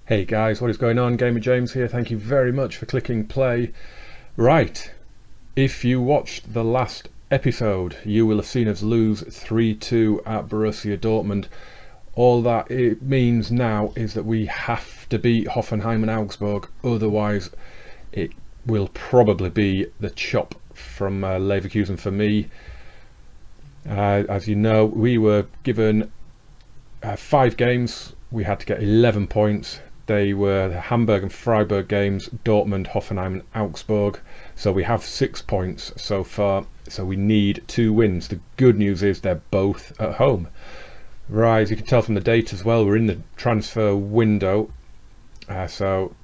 Hey guys, what is going on? Gamer James here. Thank you very much for clicking play. Right, if you watched the last episode, you will have seen us lose 3-2 at Borussia Dortmund. All that it means now is that we have to beat Hoffenheim and Augsburg, otherwise it will probably be the chop from Leverkusen for me. As you know, we were given 5 games. We had to get 11 points. They were the Hamburg and Freiburg games, Dortmund, Hoffenheim and Augsburg. So we have 6 points so far. So we need 2 wins. The good news is they're both at home. Right, as you can tell from the date as well, we're in the transfer window. So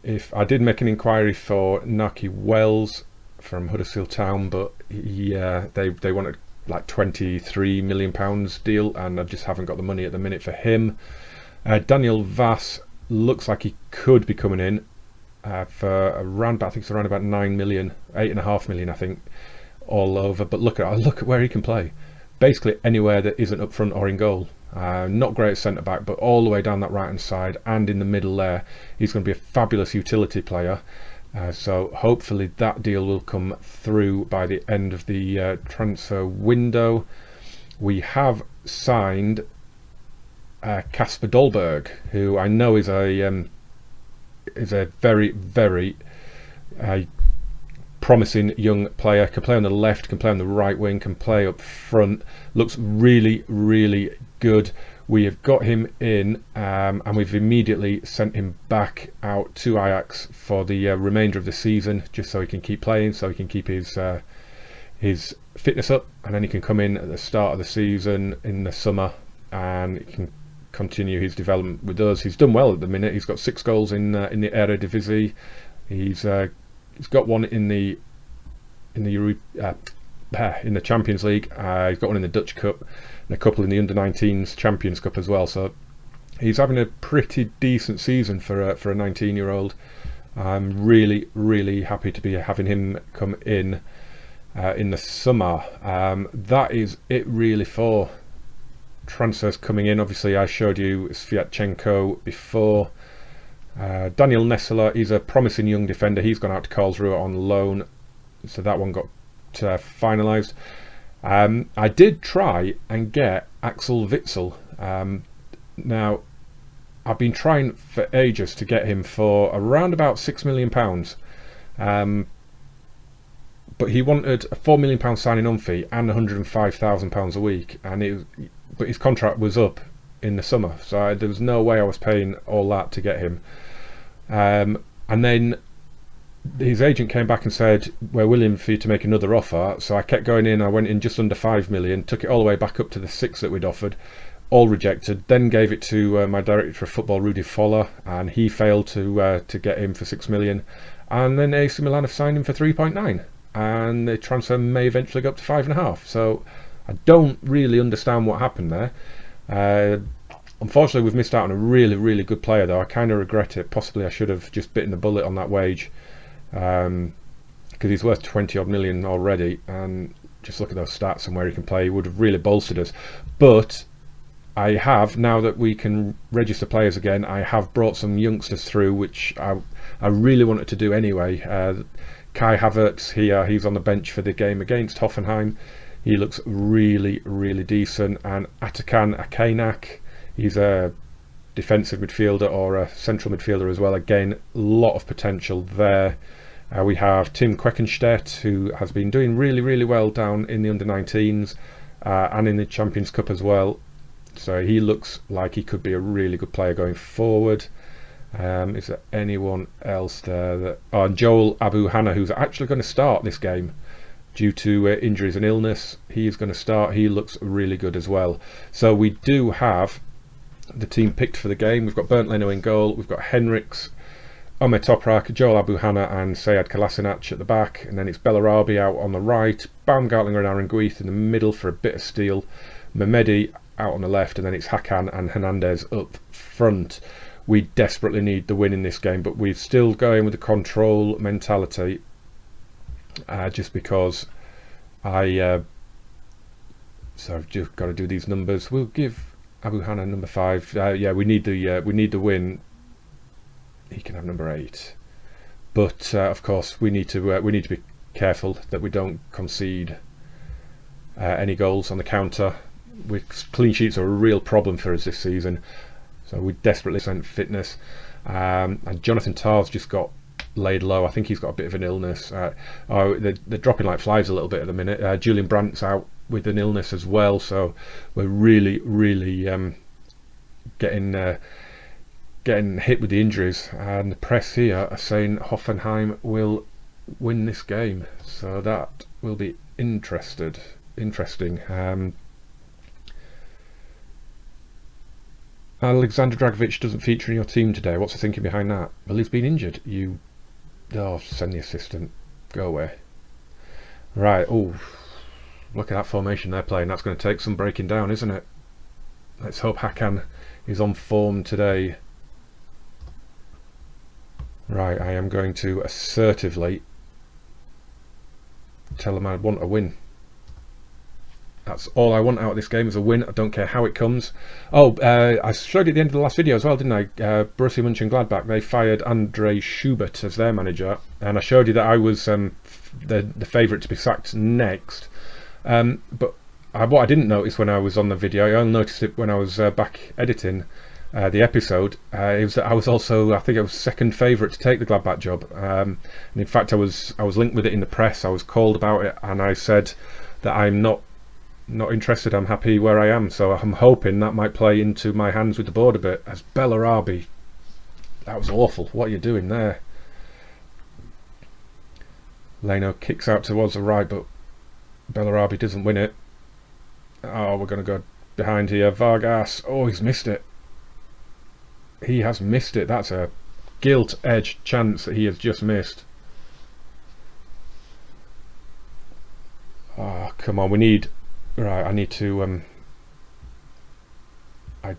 if I did make an inquiry for Naki Wells from Huddersfield Town, but they wanted like £23 million deal, and I just haven't got the money at the minute for him. Daniel Vass looks like he could be coming in for around, I think it's around about 9 million, 8.5 million, I think, all over. But look at where he can play. Basically anywhere that isn't up front or in goal. Not great at centre back, but all the way down that right hand side and in the middle there, he's going to be a fabulous utility player. So hopefully that deal will come through by the end of the transfer window. We have signed Kasper Dolberg, who I know is a very, very promising young player. Can play on the left, can play on the right wing, can play up front. Looks really, really good. We have got him in, and we've immediately sent him back out to Ajax for the remainder of the season, just so he can keep playing, so he can keep his fitness up, and then he can come in at the start of the season in the summer, and he can continue his development with us. He's done well at the minute. He's got 6 goals in the Eredivisie. He's got one in the Champions League. He's got one in the Dutch Cup and a couple in the Under-19s Champions Cup as well. So he's having a pretty decent season for a 19-year-old. I'm really, really happy to be having him come in the summer. That is it really for transfers coming in. Obviously I showed you Sviatchenko before. Daniel Nessler, he's a promising young defender. He's gone out to Karlsruhe on loan, so that one got finalised. I did try and get Axel Witsel. Now I've been trying for ages to get him for around about £6 million, but he wanted a £4 million signing on fee and £105,000 a week, but his contract was up in the summer, so there was no way I was paying all that to get him. And then his agent came back and said, we're willing for you to make another offer. So I kept going in. I went in just under 5 million, took it all the way back up to the 6 that we'd offered, all rejected. Then gave it to my director of football, Rudy Foller, and he failed to get him for 6 million. And then AC Milan have signed him for 3.9, and the transfer may eventually go up to 5.5. So I don't really understand what happened there. Unfortunately, we've missed out on a really, really good player, though. I kind of regret it. Possibly I should have just bitten the bullet on that wage, because he's worth 20 odd million already, and just look at those stats and where he can play. He would have really bolstered us. But I have, now that we can register players again, I have brought some youngsters through, which I really wanted to do anyway. Kai Havertz here, he's on the bench for the game against Hoffenheim. He looks really, really decent. And Atakan Akanak, he's a defensive midfielder or a central midfielder as well. Again, a lot of potential there. We have Tim Queckenstedt, who has been doing really, really well down in the under-19s and in the Champions Cup as well. So he looks like he could be a really good player going forward. Is there anyone else there? Joel Abu Hanna, who's actually going to start this game due to injuries and illness. He's going to start. He looks really good as well. So we do have the team picked for the game. We've got Bernd Leno in goal. We've got Henriks, Omer Toprak, Joel Abu Hanna and Sead Kolasinac at the back. And then it's Bellarabi out on the right, Baumgartlinger and Aaron Guith in the middle for a bit of steel, Mehmedi out on the left, and then it's Hakan and Hernandez up front. We desperately need the win in this game, but we're still going with the control mentality, just because so I've just got to do these numbers. We'll give Abu Hanna number 5. Yeah, we need the win He can have number 8. But of course, we need to be careful that we don't concede any goals on the counter. Clean sheets are a real problem for us this season, so we desperately sent fitness. And Jonathan Tah's just got laid low. I think he's got a bit of an illness. They're dropping like flies a little bit at the minute. Julian Brandt's out with an illness as well, so we're really getting hit with the injuries. And the press here are saying Hoffenheim will win this game, so that will be interesting. Alexander Dragovic doesn't feature in your team today. What's the thinking behind that? Well, he's been injured. Send the assistant. Go away. Right, oh, look at that formation they're playing. That's going to take some breaking down, isn't it? Let's hope Hakan is on form today. Right, I am going to assertively tell them I want a win. That's all I want out of this game, is a win. I don't care how it comes. Oh, I showed you at the end of the last video as well, didn't I? Borussia Mönchengladbach, they fired Andre Schubert as their manager, and I showed you that I was the favourite to be sacked next. But what I didn't notice when I was on the video, I only noticed it when I was back editing the episode, it was that I was also, I think I was second favourite to take the Gladbach job. And in fact, I was linked with it in the press. I was called about it, and I said that I'm not interested. I'm happy where I am. So I'm hoping that might play into my hands with the board a bit. As Bellarabi, that was awful. What are you doing there? Leno kicks out towards the right, but Bellarabi doesn't win it. Oh, we're going to go behind here. Vargas. Oh, he's missed it. He has missed it. That's a gilt-edged chance that he has just missed. Oh, come on. We need... Right, I need to I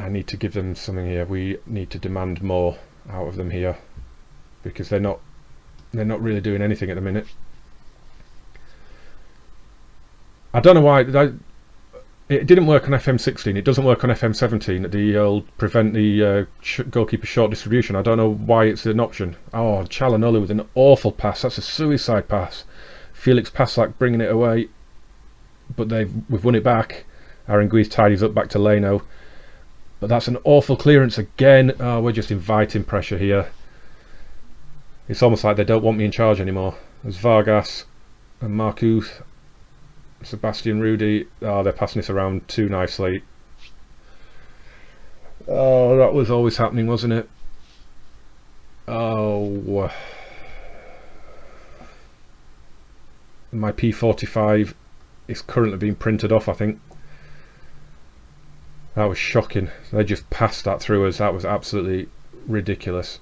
need to give them something here. We need to demand more out of them here, because they're not really doing anything at the minute. I don't know why it didn't work on FM16. It doesn't work on FM17. The old prevent the goalkeeper short distribution. I don't know why it's an option. Oh, Çalhanoğlu with an awful pass. That's a suicide pass. Felix Paslak bringing it away, but we've won it back. Aranguiz tidies up back to Leno, but that's an awful clearance again. Oh, we're just inviting pressure here. It's almost like they don't want me in charge anymore. There's Vargas and Marcus, Sebastian Rudy. Oh, they're passing this around too nicely. Oh, that was always happening, wasn't it? Oh, my P45 is currently being printed off, I think. That was shocking. They just passed that through us. That was absolutely ridiculous.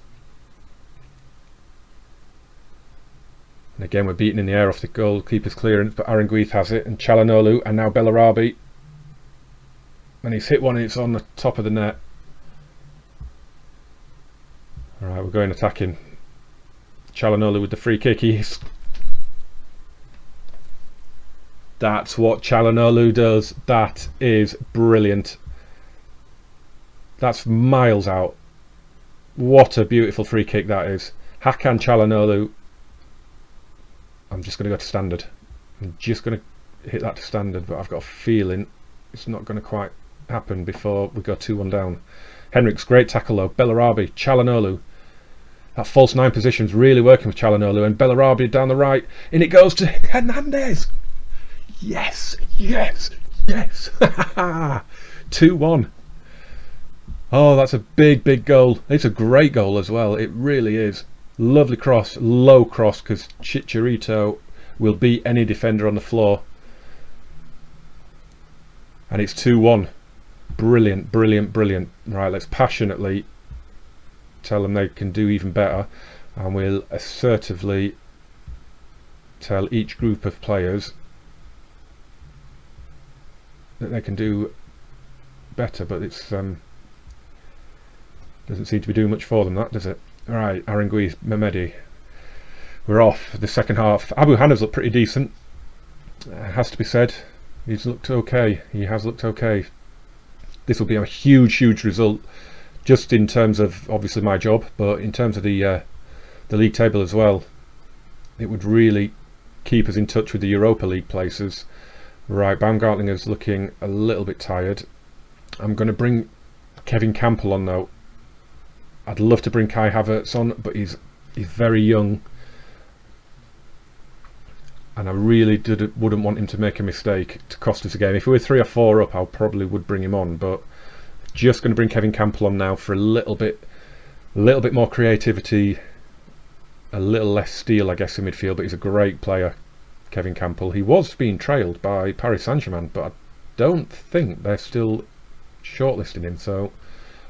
And again, we're beaten in the air off the goalkeeper's clearance, but Aranguiz has it, and Çalhanoğlu, and now Bellarabi. And he's hit one, and it's on the top of the net. Alright, we're going attacking. Çalhanoğlu with the free kick. That's what Çalhanoğlu does. That is brilliant. That's miles out. What a beautiful free kick that is. Hakan Çalhanoğlu. I'm just going to go to standard. I'm just going to hit that to standard, but I've got a feeling it's not going to quite happen before we go 2-1 down. Henrik's great tackle though. Bellarabi, Çalhanoğlu. That false 9 position's really working with Çalhanoğlu, and Bellarabi down the right. In it goes to Hernandez. Yes, yes, yes. 2-1. Oh, that's a big goal. It's a great goal as well. It really is. Lovely cross, low cross, because Chicharito will beat any defender on the floor. And it's 2-1. Brilliant, brilliant, brilliant. Right, let's passionately tell them they can do even better. And we'll assertively tell each group of players that they can do better, but it's doesn't seem to be doing much for them, that does it? Right, Aranguiz, Mehmedi, we're off the second half. Abu Hana's looked pretty decent, has to be said. He's looked okay. He has looked okay. This will be a huge result just in terms of obviously my job, but in terms of the league table as well. It would really keep us in touch with the Europa League places. Right, Baumgartlinger's looking a little bit tired. I'm going to bring Kevin Campbell on though. I'd love to bring Kai Havertz on, but he's very young, and I really wouldn't want him to make a mistake to cost us a game. If we were 3 or 4 up, I probably would bring him on, but just going to bring Kevin Campbell on now for a little bit more creativity, a little less steel, I guess, in midfield. But he's a great player, Kevin Campbell. He was being trailed by Paris Saint-Germain, but I don't think they're still shortlisting him, so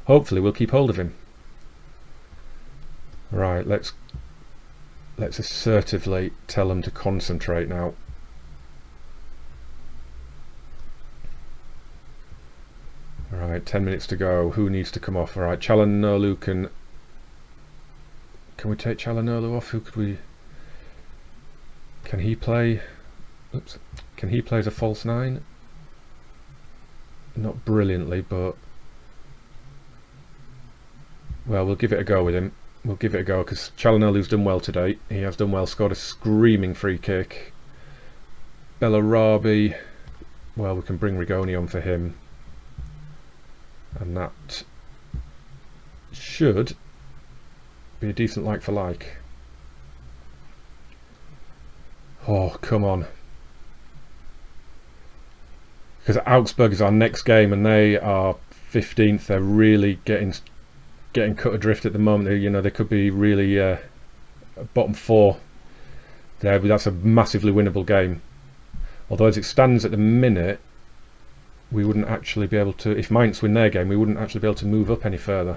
hopefully we'll keep hold of him. Right, let's assertively tell them to concentrate now. Alright, 10 minutes to go. Who needs to come off? Alright, Çalhanoğlu can we take Çalhanoğlu off? Who could we... Can he play... Oops. Can he play as a false 9? Not brilliantly, but... Well, we'll give it a go with him. We'll give it a go, because Çalhanoğlu's done well today. He has done well, scored a screaming free kick. Bellarabi... Well, we can bring Rigoni on for him. And that should be a decent like for like. Oh, come on. Because Augsburg is our next game and they are 15th. They're really getting cut adrift at the moment. They could be really bottom 4 there, but that's a massively winnable game. Although as it stands at the minute, we wouldn't actually be able to, if Mainz win their game, we wouldn't actually be able to move up any further.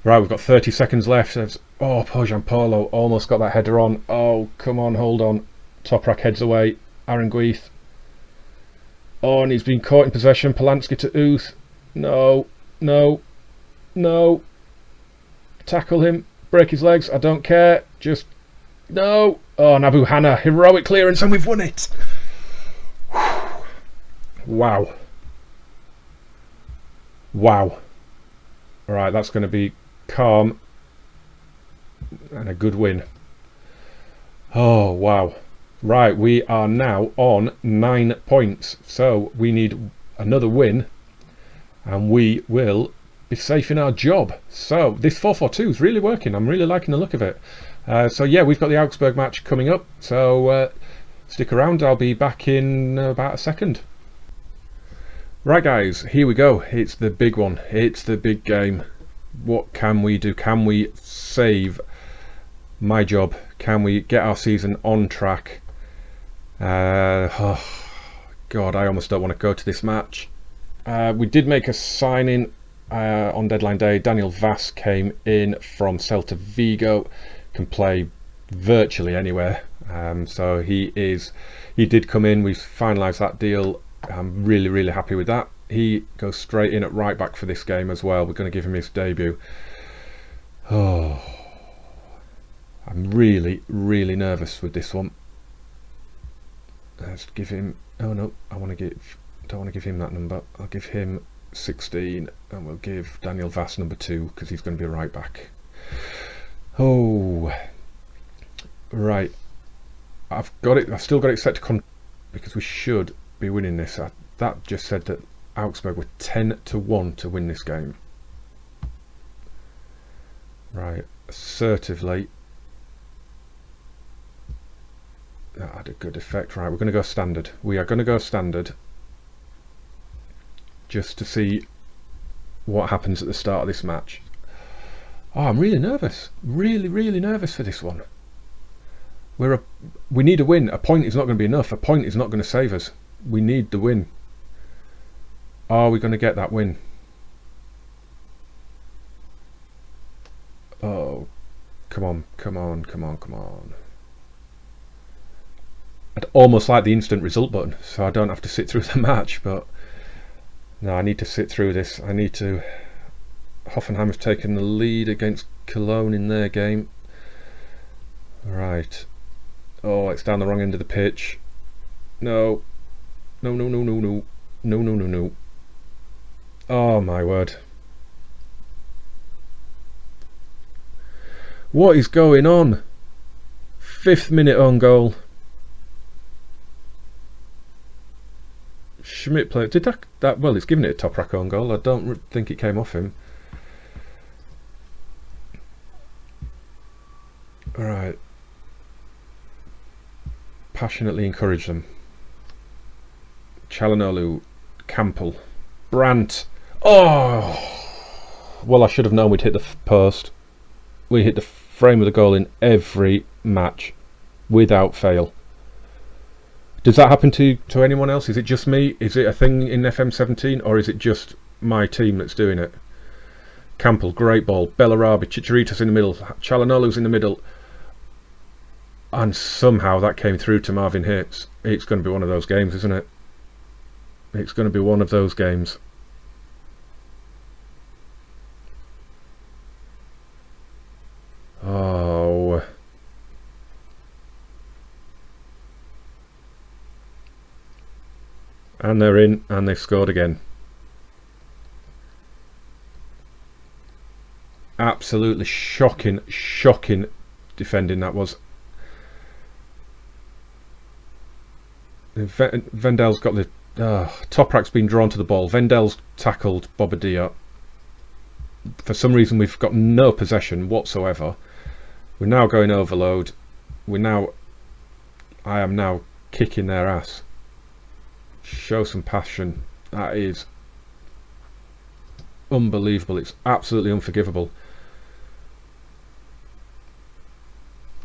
Right, we've got 30 seconds left. Oh, Gianpaolo almost got that header on. Oh, come on, hold on. Toprak heads away. Aranguiz. Oh, and he's been caught in possession. Polanski to Uth. No, no, no. Tackle him. Break his legs. I don't care. Just, no. Oh, Nabu Hanna. Heroic clearance, and we've won it. Wow. Wow. Right, that's going to be calm and a good win. Oh, wow. Right, we are now on 9 points. So we need another win and we will be safe in our job. So this 4-4-2 is really working. I'm really liking the look of it. So yeah, we've got the Augsburg match coming up. So stick around. I'll be back in about a second. Right guys, here we go. It's the big one. It's the big game. What can we do? Can we save my job? Can we get our season on track? Oh, God, I almost don't want to go to this match. We did make a signing on deadline day. Daniel Vass came in from Celta Vigo. Can play virtually anywhere. So he did come in. We've finalised that deal. I'm really happy with that. He goes straight in at right back for this game as well. We're going to give him his debut. Oh, I'm really nervous with this one. Let's give him... Oh no, don't want to give him that number. I'll give him 16 and we'll give Daniel Vass number 2 because he's going to be a right back. Oh, right. I've still got it set to because we should be winning this. That just said that Augsburg were 10-1 to win this game. Right, assertively. That had a good effect. Right, we're going to go standard. We are going to go standard just to see what happens at the start of this match. Oh, I'm really nervous. Really nervous for this one. We need a win. A point is not going to be enough. A point is not going to save us. We need the win. Are we going to get that win? Oh, come on. I'd almost like the instant result button so I don't have to sit through the match, but no, I need to sit through this. Hoffenheim have taken the lead against Cologne in their game. Right. Oh, it's down the wrong end of the pitch. No. No. Oh my word. What is going on? 5th minute on goal. Schmidt played. Did that? Well, he's given it a top rack on goal. I don't think it came off him. All right. Passionately encourage them. Çalhanoğlu, Campbell, Brandt. Oh! Well, I should have known we'd hit the post. We hit the frame of the goal in every match, without fail. Does that happen to anyone else? Is it just me? Is it a thing in FM17, or is it just my team that's doing it? Campbell, great ball. Bellarabi, Chicharito's in the middle. Çalhanoğlu's in the middle. And somehow that came through to Marvin Hitz. It's going to be one of those games, isn't it? It's going to be one of those games. Oh. And they're in, and they've scored again. Absolutely shocking defending that was. Vendel's got the Toprak's been drawn to the ball. Vendel's tackled Bobadilla. For some reason we've got no possession whatsoever. We're now going overload. I am now kicking their ass. Show some passion. That is unbelievable. It's absolutely unforgivable.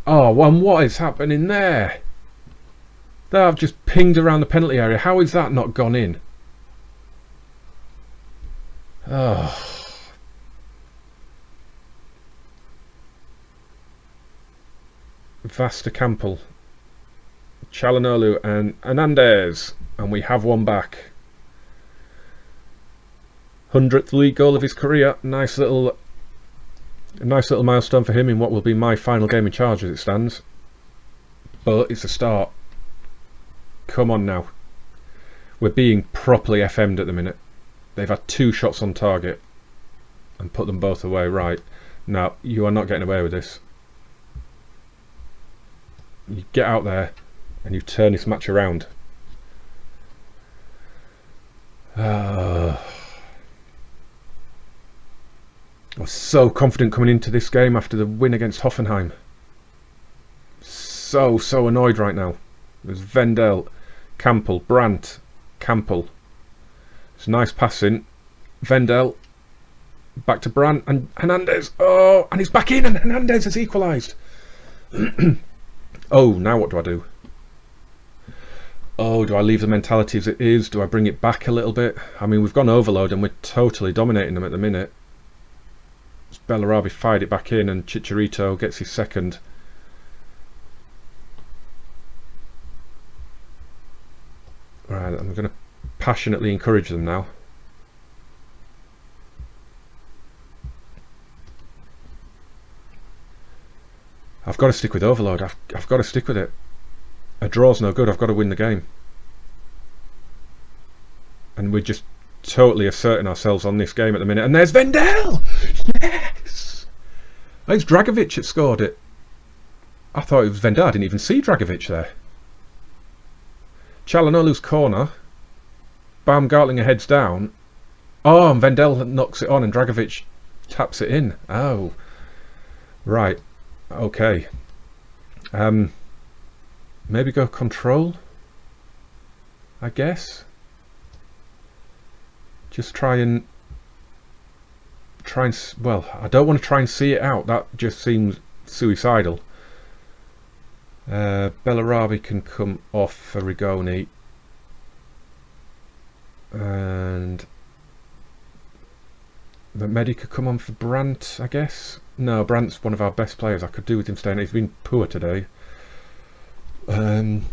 Oh, and what is happening there? I've just pinged around the penalty area. How is that not gone in? Oh. Vasta Campbell, Çalhanoğlu and Hernandez, and we have one back. 100th league goal of his career. Nice little milestone for him in what will be my final game in charge as it stands. But it's a start. Come on now. We're being properly FM'd at the minute. They've had 2 shots on target and put them both away. Right. Now, you are not getting away with this. You get out there and you turn this match around. I was so confident coming into this game after the win against Hoffenheim. So annoyed right now. There's Vendel, Campbell, Brandt, Campbell. It's nice passing. Vendel, back to Brandt and Hernandez. Oh, and he's back in and Hernandez has equalised. Oh, now what do I do? Oh, do I leave the mentality as it is? Do I bring it back a little bit? I mean, we've gone overload and we're totally dominating them at the minute. Bellarabi fired it back in and Chicharito gets his second. Right, I'm going to passionately encourage them now. I've got to stick with overload. I've got to stick with it. A draw's no good. I've got to win the game. And we're just totally asserting ourselves on this game at the minute. And there's Vendel! Yes! It's Dragovic that scored it. I thought it was Vendel. I didn't even see Dragovic there. Çalhanoğlu's corner. Baumgartlinger heads down. Oh, and Vendel knocks it on and Dragovic taps it in. Oh. Right. Okay. Maybe go control, I guess. Just try and well, I don't want to try and see it out. That just seems suicidal. Bellarabi can come off for Rigoni, and the Medi could come on for Brandt, I guess. No, Brandt's one of our best players. I could do with him staying. He's been poor today. Daniel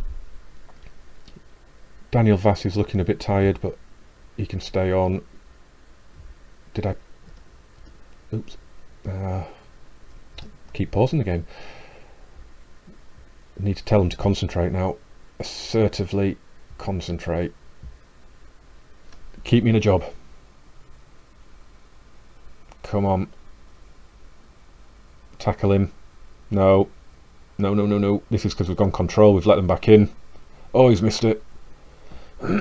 Vass is looking a bit tired, but he can stay on. Did I? Oops. Keep pausing the game. I need to tell him to concentrate now. Assertively concentrate. Keep me in a job. Come on. Tackle him. No. No, no, no, no. This is because we've gone control. We've let them back in. Oh, he's missed it. We're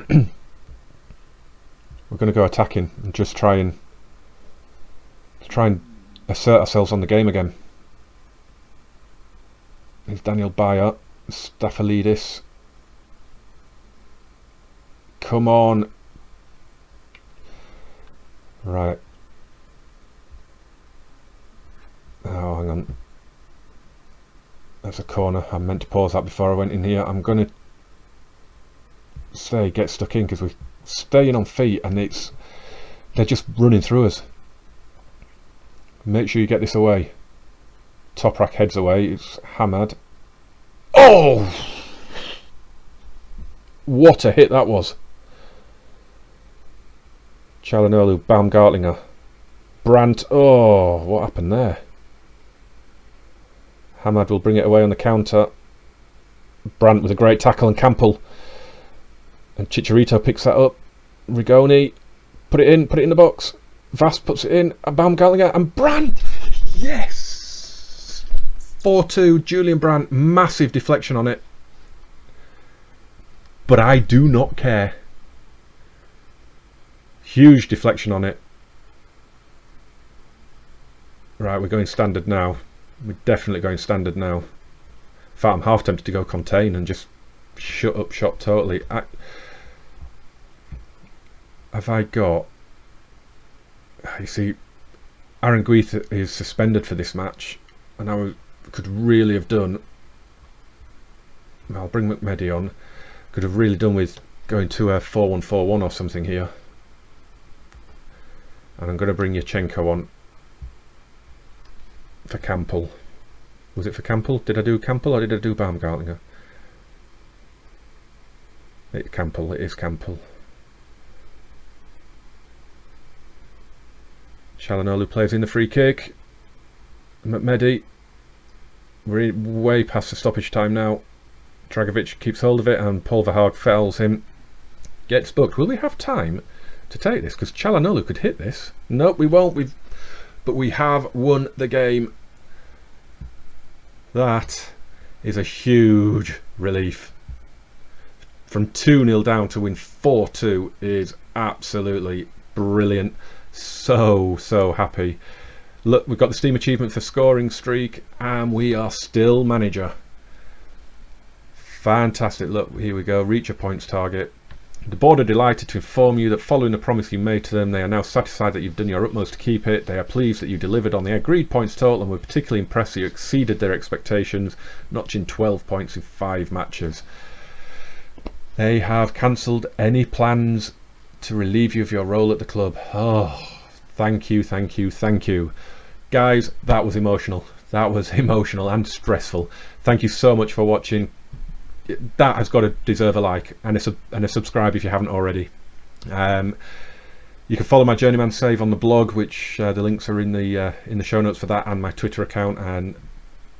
going to go attacking and just try and assert ourselves on the game again. There's Daniel Bayer, Staphylidis. Come on. Right. Oh, hang on. That's a corner. I meant to pause that before I went in here. I'm going to say get stuck in because we're staying on feet and they're just running through us. Make sure you get this away. Toprak heads away. It's Hamad. Oh! What a hit that was. Çalhanoğlu, Baumgartlinger. Brandt. Oh, what happened there? Hamad will bring it away on the counter. Brandt with a great tackle and Campbell. And Chicharito picks that up. Rigoni. Put it in the box. Vass puts it in. And Baumgartlinger and Brandt. Yes! 4-2, Julian Brandt. Massive deflection on it. But I do not care. Huge deflection on it. Right, we're going standard now. We're definitely going standard now. In fact, I'm half tempted to go contain and just shut up shop totally. Have I got... You see, Aaron Guith is suspended for this match, and I could really have done... I'll bring McMehdi on. Could have really done with going to a 4-1-4-1 or something here. And I'm going to bring Yachenko on for Campbell. Was it for Campbell? Did I do Campbell or did I do Baumgartlinger? It's Campbell, it is Campbell. Çalhanoğlu plays in the free kick. McMehdi. We're way past the stoppage time now. Dragovic keeps hold of it and Paul Verhaag fouls him. Gets booked. Will we have time to take this? Because Çalhanoğlu could hit this. Nope, we won't. But we have won the game. That is a huge relief. From 2-0 down to win 4-2 is absolutely brilliant. So happy. Look, we've got the Steam achievement for scoring streak and we are still manager. Fantastic. Look, here we go. Reach a points target. The board are delighted to inform you that following the promise you made to them, they are now satisfied that you've done your utmost to keep it. They are pleased that you delivered on the agreed points total and were particularly impressed that you exceeded their expectations, notching 12 points in 5 matches. They have cancelled any plans to relieve you of your role at the club. Oh, thank you, thank you, thank you. Guys, that was emotional. That was emotional and stressful. Thank you so much for watching. That has got to deserve a like and a subscribe if you haven't already. You can follow my Journeyman save on the blog, which the links are in the show notes for that, and my Twitter account. And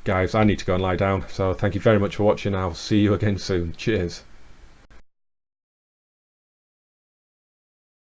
guys, I need to go and lie down, so thank you very much for watching. I'll see you again soon. Cheers.